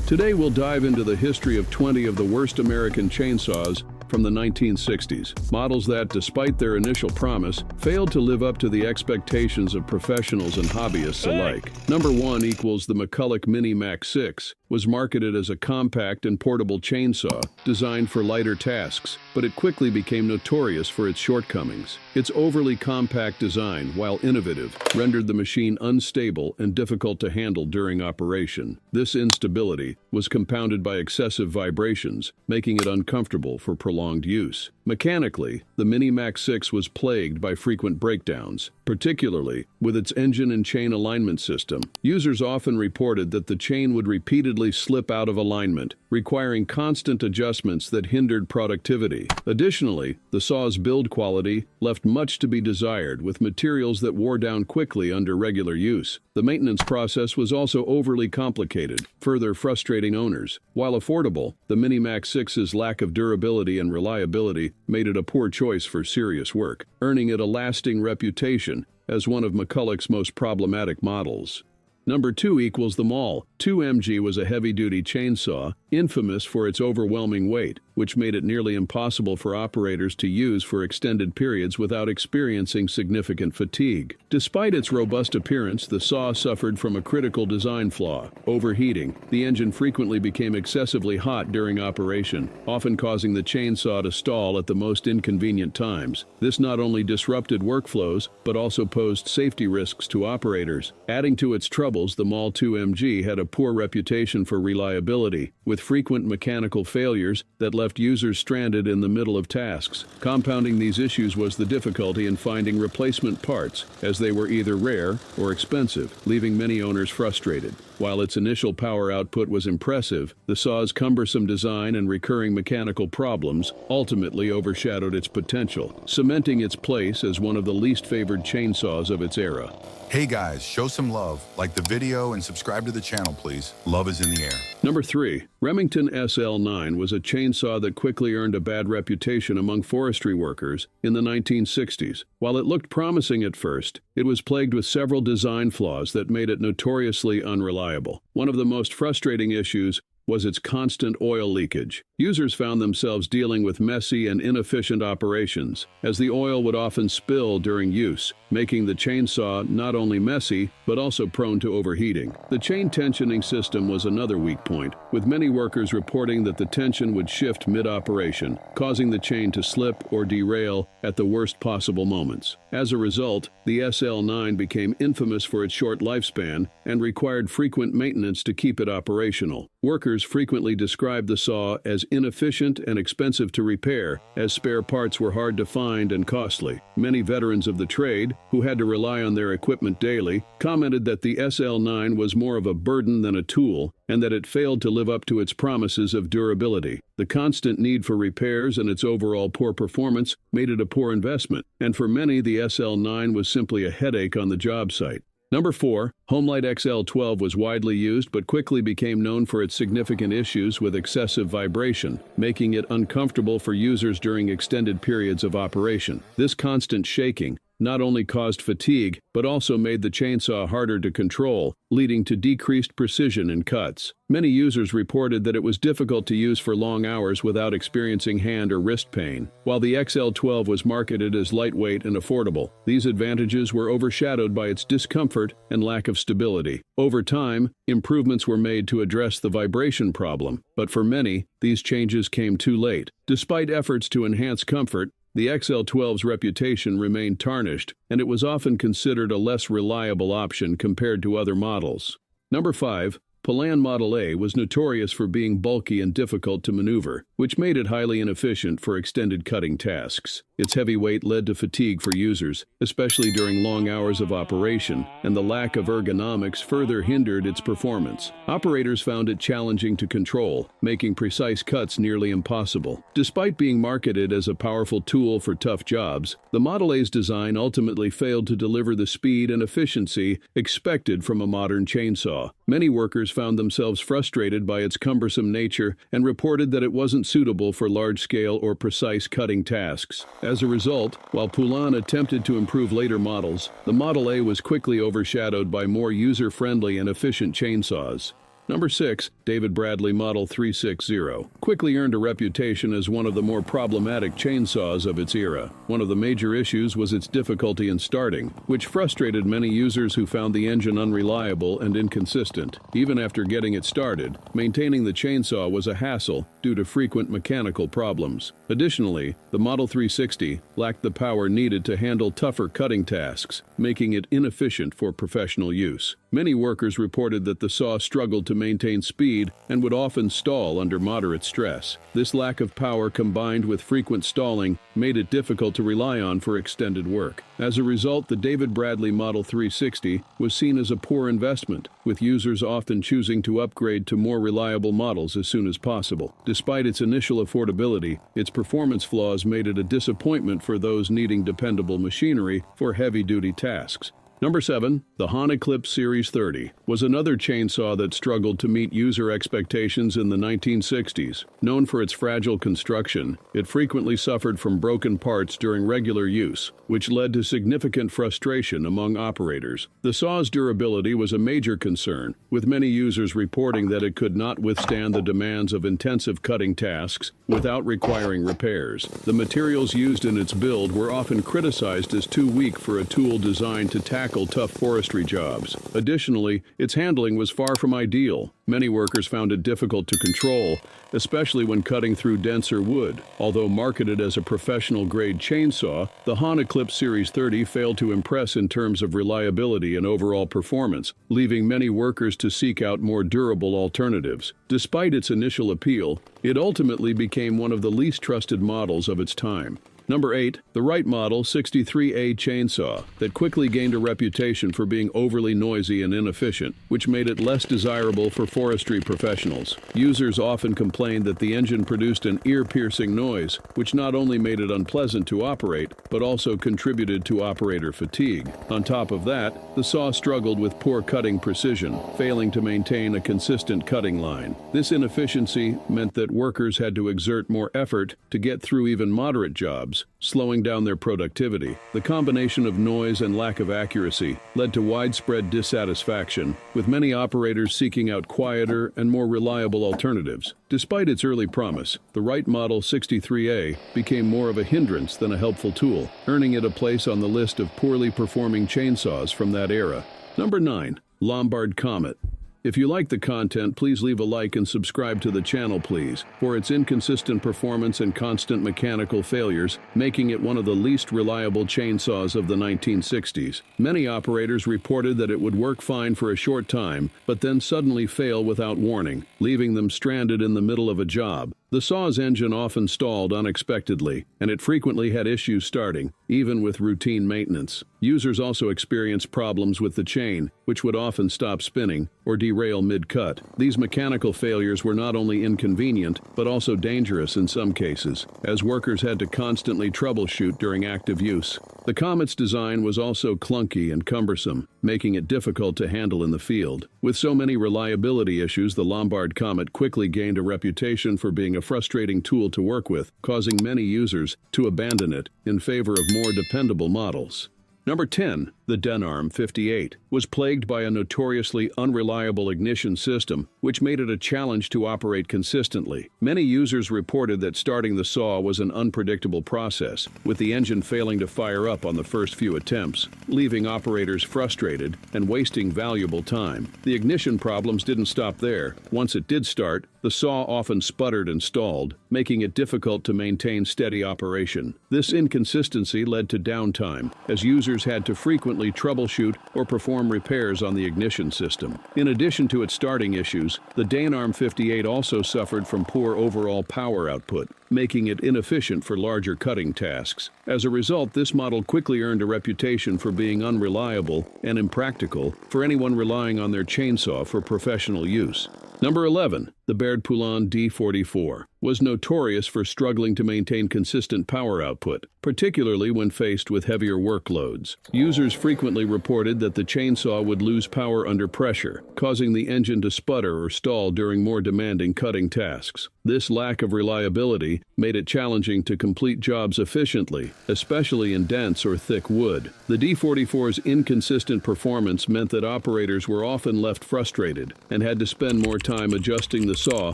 Today we'll dive into the history of 20 of the worst American chainsaws from the 1960s, models that, despite their initial promise, failed to live up to the expectations of professionals and hobbyists alike. Number 1 equals the Mullen Mini Max 6, was marketed as a compact and portable chainsaw designed for lighter tasks, but it quickly became notorious for its shortcomings. Its overly compact design, while innovative, rendered the machine unstable and difficult to handle during operation. This instability was compounded by excessive vibrations, making it uncomfortable for prolonged use. Mechanically, the Mini Max 6 was plagued by frequent breakdowns, particularly with its engine and chain alignment system. Users often reported that the chain would repeatedly slip out of alignment, requiring constant adjustments that hindered productivity. Additionally, the saw's build quality left much to be desired, with materials that wore down quickly under regular use. The maintenance process was also overly complicated, further frustrating owners. While affordable, the Mini Max 6's lack of durability and reliability made it a poor choice for serious work, earning it a lasting reputation as one of McCulloch's most problematic models. Number 2 equals the Mall. 2MG was a heavy-duty chainsaw, infamous for its overwhelming weight, which made it nearly impossible for operators to use for extended periods without experiencing significant fatigue. Despite its robust appearance, the saw suffered from a critical design flaw: overheating. The engine frequently became excessively hot during operation, often causing the chainsaw to stall at the most inconvenient times. This not only disrupted workflows, but also posed safety risks to operators. Adding to its troubles, the Mall 2MG had a poor reputation for reliability, with frequent mechanical failures that left users stranded in the middle of tasks. Compounding these issues was the difficulty in finding replacement parts, as they were either rare or expensive, leaving many owners frustrated. While its initial power output was impressive, the saw's cumbersome design and recurring mechanical problems ultimately overshadowed its potential, cementing its place as one of the least favored chainsaws of its era. Hey guys, show some love, like the video and subscribe to the channel please. Love is in the air. Number 3. Remington SL9 was a chainsaw that quickly earned a bad reputation among forestry workers in the 1960s. While it looked promising at first, it was plagued with several design flaws that made it notoriously unreliable. One of the most frustrating issues was its constant oil leakage. Users found themselves dealing with messy and inefficient operations, as the oil would often spill during use, making the chainsaw not only messy, but also prone to overheating. The chain tensioning system was another weak point, with many workers reporting that the tension would shift mid-operation, causing the chain to slip or derail at the worst possible moments. As a result, the SL9 became infamous for its short lifespan and required frequent maintenance to keep it operational. Workers frequently described the saw as inefficient and expensive to repair, as spare parts were hard to find and costly. Many veterans of the trade, who had to rely on their equipment daily, commented that the SL9 was more of a burden than a tool, and that it failed to live up to its promises of durability. The constant need for repairs and its overall poor performance made it a poor investment, and for many the SL9 was simply a headache on the job site. Number 4. Homelite XL12 was widely used but quickly became known for its significant issues with excessive vibration, making it uncomfortable for users during extended periods of operation. This constant shaking not only caused fatigue, but also made the chainsaw harder to control, leading to decreased precision in cuts. Many users reported that it was difficult to use for long hours without experiencing hand or wrist pain. While the XL12 was marketed as lightweight and affordable, these advantages were overshadowed by its discomfort and lack of stability. Over time, improvements were made to address the vibration problem, but for many, these changes came too late. Despite efforts to enhance comfort, the XL12's reputation remained tarnished, and it was often considered a less reliable option compared to other models. Number 5. Polan Model A was notorious for being bulky and difficult to maneuver, which made it highly inefficient for extended cutting tasks. Its heavy weight led to fatigue for users, especially during long hours of operation, and the lack of ergonomics further hindered its performance. Operators found it challenging to control, making precise cuts nearly impossible. Despite being marketed as a powerful tool for tough jobs, the Model A's design ultimately failed to deliver the speed and efficiency expected from a modern chainsaw. Many workers found themselves frustrated by its cumbersome nature and reported that it wasn't suitable for large-scale or precise cutting tasks. As a result, while Polan attempted to improve later models, the Model A was quickly overshadowed by more user-friendly and efficient chainsaws. Number 6. David Bradley Model 360 quickly earned a reputation as one of the more problematic chainsaws of its era. One of the major issues was its difficulty in starting, which frustrated many users who found the engine unreliable and inconsistent. Even after getting it started, maintaining the chainsaw was a hassle due to frequent mechanical problems. Additionally, the Model 360 lacked the power needed to handle tougher cutting tasks, making it inefficient for professional use. Many workers reported that the saw struggled to maintain speed and would often stall under moderate stress. This lack of power combined with frequent stalling made it difficult to rely on for extended work. As a result, the David Bradley Model 360 was seen as a poor investment, with users often choosing to upgrade to more reliable models as soon as possible. Despite its initial affordability, its performance flaws made it a disappointment for those needing dependable machinery for heavy-duty tasks. Number 7. The Eclipse Series 30 was another chainsaw that struggled to meet user expectations in the 1960s. Known for its fragile construction, it frequently suffered from broken parts during regular use, which led to significant frustration among operators. The saw's durability was a major concern, with many users reporting that it could not withstand the demands of intensive cutting tasks without requiring repairs. The materials used in its build were often criticized as too weak for a tool designed to tackle tough forestry jobs. Additionally, its handling was far from ideal. Many workers found it difficult to control, especially when cutting through denser wood. Although marketed as a professional-grade chainsaw, the Eclipse Series 30 failed to impress in terms of reliability and overall performance, leaving many workers to seek out more durable alternatives. Despite its initial appeal, it ultimately became one of the least trusted models of its time. Number 8. The Wright Model 63A chainsaw that quickly gained a reputation for being overly noisy and inefficient, which made it less desirable for forestry professionals. Users often complained that the engine produced an ear-piercing noise, which not only made it unpleasant to operate, but also contributed to operator fatigue. On top of that, the saw struggled with poor cutting precision, failing to maintain a consistent cutting line. This inefficiency meant that workers had to exert more effort to get through even moderate jobs, slowing down their productivity. The combination of noise and lack of accuracy led to widespread dissatisfaction, with many operators seeking out quieter and more reliable alternatives. Despite its early promise, the Wright Model 63A became more of a hindrance than a helpful tool, earning it a place on the list of poorly performing chainsaws from that era. Number 9. Lombard Comet. If you like the content, please leave a like and subscribe to the channel, please, for its inconsistent performance and constant mechanical failures, making it one of the least reliable chainsaws of the 1960s. Many operators reported that it would work fine for a short time, but then suddenly fail without warning, leaving them stranded in the middle of a job. The saw's engine often stalled unexpectedly, and it frequently had issues starting, even with routine maintenance. Users also experienced problems with the chain, which would often stop spinning or derail mid-cut. These mechanical failures were not only inconvenient, but also dangerous in some cases, as workers had to constantly troubleshoot during active use. The Comet's design was also clunky and cumbersome, making it difficult to handle in the field. With so many reliability issues, the Lombard Comet quickly gained a reputation for being a frustrating tool to work with, causing many users to abandon it in favor of more dependable models. Number 10. The Denarm 58 was plagued by a notoriously unreliable ignition system, which made it a challenge to operate consistently. Many users reported that starting the saw was an unpredictable process, with the engine failing to fire up on the first few attempts, leaving operators frustrated and wasting valuable time. The ignition problems didn't stop there. Once it did start, the saw often sputtered and stalled, making it difficult to maintain steady operation. This inconsistency led to downtime, as users had to frequently troubleshoot or perform repairs on the ignition system. In addition to its starting issues, the Denarm 58 also suffered from poor overall power output, making it inefficient for larger cutting tasks. As a result, this model quickly earned a reputation for being unreliable and impractical for anyone relying on their chainsaw for professional use. Number 11. The Baird Poulin D44 was notorious for struggling to maintain consistent power output, particularly when faced with heavier workloads. Users frequently reported that the chainsaw would lose power under pressure, causing the engine to sputter or stall during more demanding cutting tasks. This lack of reliability made it challenging to complete jobs efficiently, especially in dense or thick wood. The D44's inconsistent performance meant that operators were often left frustrated and had to spend more time adjusting the saw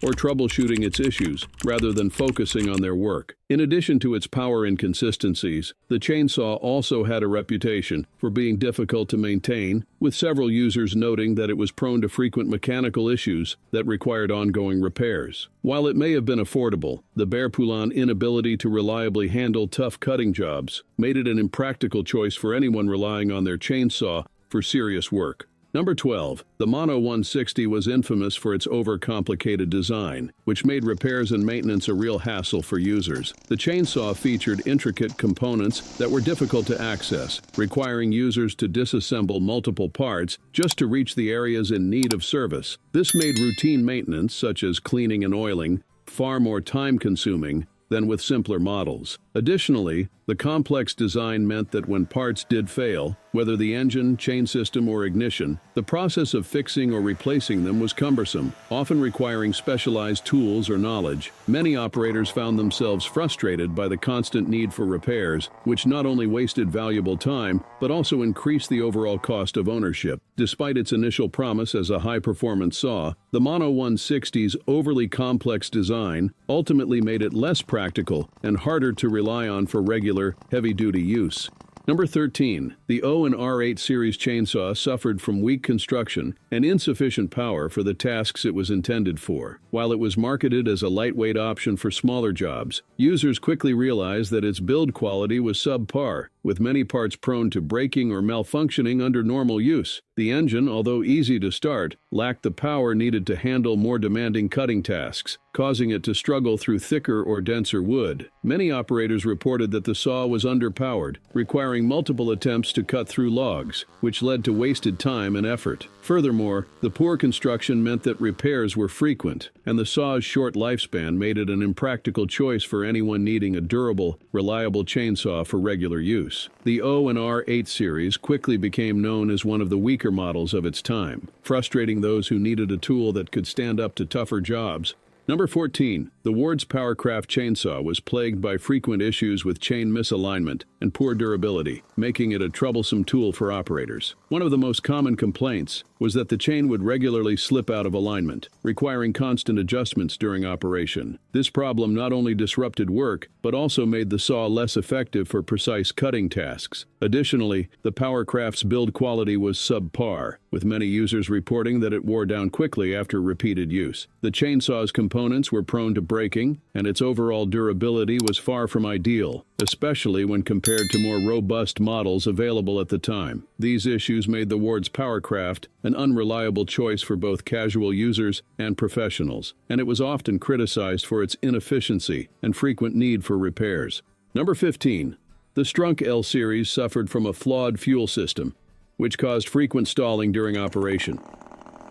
or troubleshooting its issues rather than focusing on their work. In addition to its power inconsistencies, the chainsaw also had a reputation for being difficult to maintain, with several users noting that it was prone to frequent mechanical issues that required ongoing repairs. While it may have been affordable, the Bearpoulin inability to reliably handle tough cutting jobs made it an impractical choice for anyone relying on their chainsaw for serious work. Number 12. The Mono 160 was infamous for its overcomplicated design, which made repairs and maintenance a real hassle for users. The chainsaw featured intricate components that were difficult to access, requiring users to disassemble multiple parts just to reach the areas in need of service. This made routine maintenance, such as cleaning and oiling, far more time-consuming than with simpler models. Additionally, the complex design meant that when parts did fail, whether the engine, chain system, or ignition, the process of fixing or replacing them was cumbersome, often requiring specialized tools or knowledge. Many operators found themselves frustrated by the constant need for repairs, which not only wasted valuable time, but also increased the overall cost of ownership. Despite its initial promise as a high-performance saw, the Mono 160's overly complex design ultimately made it less practical and harder to rely on for regular, heavy-duty use. Number 13. The O and R8 series chainsaw suffered from weak construction and insufficient power for the tasks it was intended for. While it was marketed as a lightweight option for smaller jobs, users quickly realized that its build quality was subpar, with many parts prone to breaking or malfunctioning under normal use. The engine, although easy to start, lacked the power needed to handle more demanding cutting tasks, causing it to struggle through thicker or denser wood. Many operators reported that the saw was underpowered, requiring multiple attempts to cut through logs, which led to wasted time and effort. Furthermore, the poor construction meant that repairs were frequent, and the saw's short lifespan made it an impractical choice for anyone needing a durable, reliable chainsaw for regular use. The O and R8 series quickly became known as one of the weaker models of its time, frustrating those who needed a tool that could stand up to tougher jobs. Number 14. The Ward's Powercraft chainsaw was plagued by frequent issues with chain misalignment and poor durability, making it a troublesome tool for operators. One of the most common complaints was that the chain would regularly slip out of alignment, requiring constant adjustments during operation. This problem not only disrupted work, but also made the saw less effective for precise cutting tasks. Additionally, the Powercraft's build quality was subpar, with many users reporting that it wore down quickly after repeated use. The chainsaw's components were prone to breaking, and its overall durability was far from ideal, especially when compared to more robust models available at the time. These issues made the Ward's Powercraft an unreliable choice for both casual users and professionals, and it was often criticized for its inefficiency and frequent need for repairs. Number 15. The Strunk L Series suffered from a flawed fuel system, which caused frequent stalling during operation.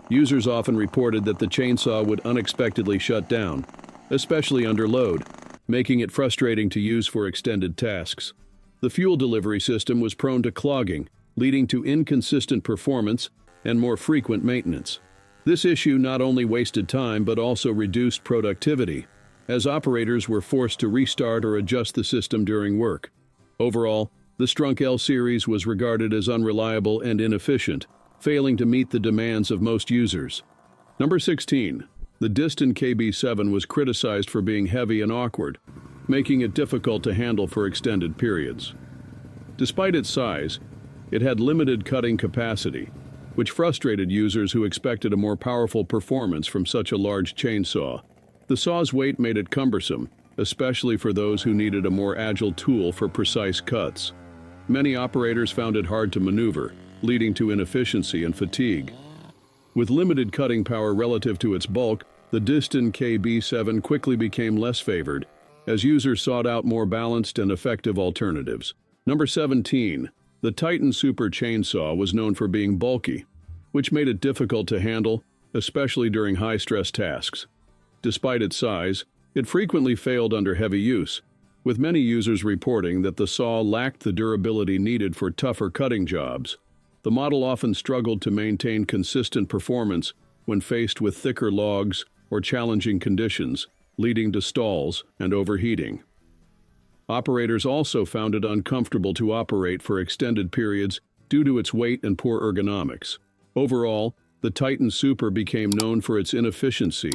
Users often reported that the chainsaw would unexpectedly shut down, especially under load, making it frustrating to use for extended tasks. The fuel delivery system was prone to clogging, leading to inconsistent performance and more frequent maintenance. This issue not only wasted time but also reduced productivity, as operators were forced to restart or adjust the system during work. Overall, the Strunk L Series was regarded as unreliable and inefficient, failing to meet the demands of most users. Number 16. The Dewalt KB7 was criticized for being heavy and awkward, making it difficult to handle for extended periods. Despite its size, it had limited cutting capacity, which frustrated users who expected a more powerful performance from such a large chainsaw. The saw's weight made it cumbersome, especially for those who needed a more agile tool for precise cuts. Many operators found it hard to maneuver, leading to inefficiency and fatigue. With limited cutting power relative to its bulk, the Dewalt KB7 quickly became less favored, as users sought out more balanced and effective alternatives. Number 17. The Titan Super Chainsaw was known for being bulky, which made it difficult to handle, especially during high-stress tasks. Despite its size, It frequently failed under heavy use, with many users reporting that the saw lacked the durability needed for tougher cutting jobs. The model often struggled to maintain consistent performance when faced with thicker logs or challenging conditions, leading to stalls and overheating. Operators also found it uncomfortable to operate for extended periods due to its weight and poor ergonomics. Overall, the Titan Super became known for its inefficiency,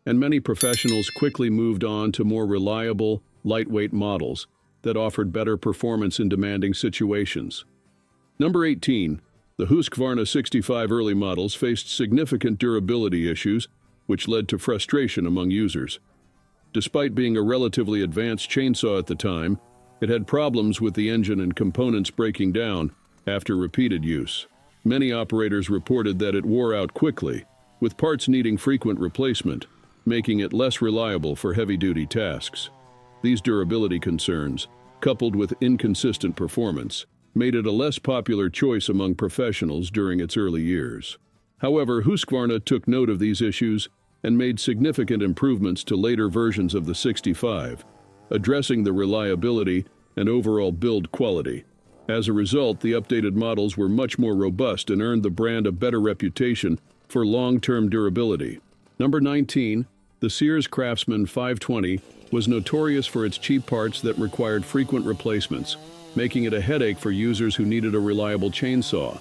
and many professionals quickly moved on to more reliable, lightweight models that offered better performance in demanding situations. Number 18. The Husqvarna 65 early models faced significant durability issues, which led to frustration among users. Despite being a relatively advanced chainsaw at the time, it had problems with the engine and components breaking down after repeated use. Many operators reported that it wore out quickly, with parts needing frequent replacement, making it less reliable for heavy-duty tasks. These durability concerns, coupled with inconsistent performance, made it a less popular choice among professionals during its early years. However, Husqvarna took note of these issues and made significant improvements to later versions of the 65, addressing the reliability and overall build quality. As a result, the updated models were much more robust and earned the brand a better reputation for long-term durability. Number 19. The Sears Craftsman 520 was notorious for its cheap parts that required frequent replacements, making it a headache for users who needed a reliable chainsaw.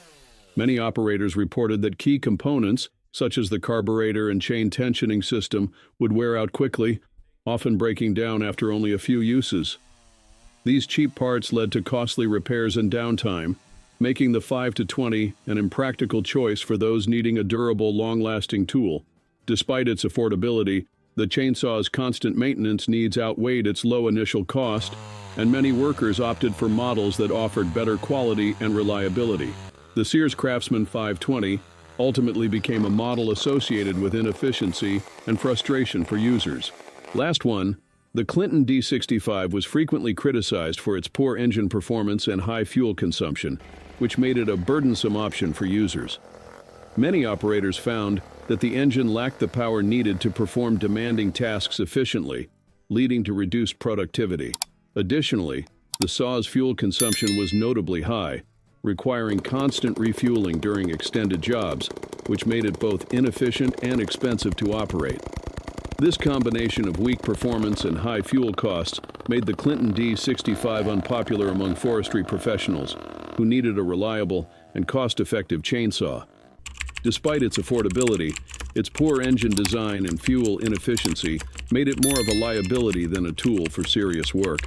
Many operators reported that key components, such as the carburetor and chain tensioning system, would wear out quickly, often breaking down after only a few uses. These cheap parts led to costly repairs and downtime, making the 520 an impractical choice for those needing a durable, long-lasting tool. Despite its affordability, the chainsaw's constant maintenance needs outweighed its low initial cost, and many workers opted for models that offered better quality and reliability. The Sears Craftsman 520 ultimately became a model associated with inefficiency and frustration for users. Last one, the Clinton D65 was frequently criticized for its poor engine performance and high fuel consumption, which made it a burdensome option for users. Many operators found that the engine lacked the power needed to perform demanding tasks efficiently, leading to reduced productivity. Additionally, the saw's fuel consumption was notably high, requiring constant refueling during extended jobs, which made it both inefficient and expensive to operate. This combination of weak performance and high fuel costs made the Clinton D65 unpopular among forestry professionals who needed a reliable and cost-effective chainsaw. Despite its affordability, its poor engine design and fuel inefficiency made it more of a liability than a tool for serious work.